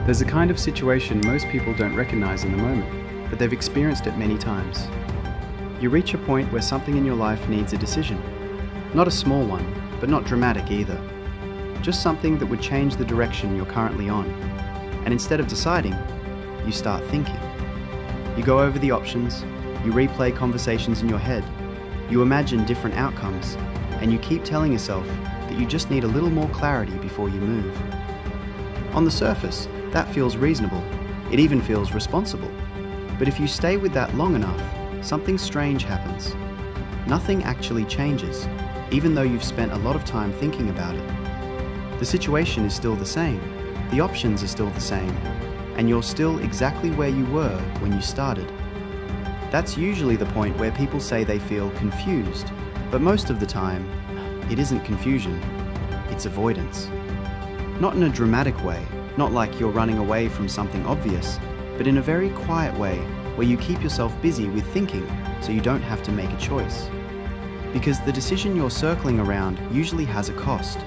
There's a kind of situation most people don't recognize in the moment, but they've experienced it many times. You reach a point where something in your life needs a decision. Not a small one, but not dramatic either. Just something that would change the direction you're currently on. And instead of deciding, you start thinking. You go over the options, you replay conversations in your head, you imagine different outcomes, and you keep telling yourself that you just need a little more clarity before you move. On the surface, that feels reasonable. It even feels responsible. But if you stay with that long enough, something strange happens. Nothing actually changes, even though you've spent a lot of time thinking about it. The situation is still the same, the options are still the same, and you're still exactly where you were when you started. That's usually the point where people say they feel confused, but most of the time, it isn't confusion, it's avoidance. Not in a dramatic way, not like you're running away from something obvious, but in a very quiet way where you keep yourself busy with thinking so you don't have to make a choice. Because the decision you're circling around usually has a cost.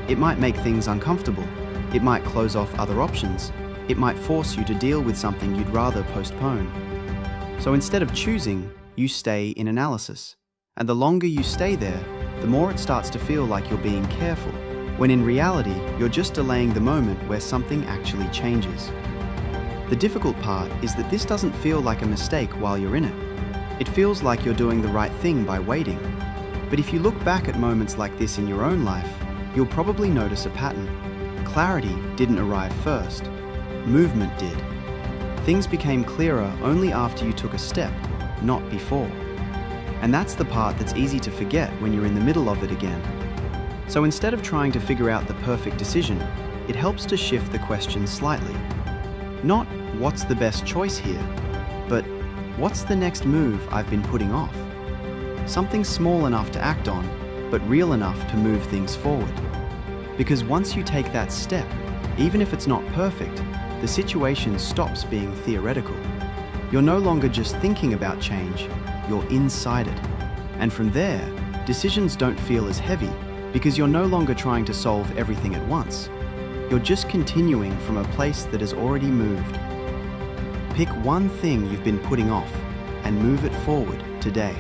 It might make things uncomfortable, it might close off other options, it might force you to deal with something you'd rather postpone. So instead of choosing, you stay in analysis. And the longer you stay there, the more it starts to feel like you're being careful, when in reality, you're just delaying the moment where something actually changes. The difficult part is that this doesn't feel like a mistake while you're in it. It feels like you're doing the right thing by waiting. But if you look back at moments like this in your own life, you'll probably notice a pattern. Clarity didn't arrive first. Movement did. Things became clearer only after you took a step, not before. And that's the part that's easy to forget when you're in the middle of it again. So instead of trying to figure out the perfect decision, it helps to shift the question slightly. Not what's the best choice here, but what's the next move I've been putting off? Something small enough to act on, but real enough to move things forward. Because once you take that step, even if it's not perfect, the situation stops being theoretical. You're no longer just thinking about change, you're inside it. And from there, decisions don't feel as heavy because you're no longer trying to solve everything at once. You're just continuing from a place that has already moved. Pick one thing you've been putting off and move it forward today.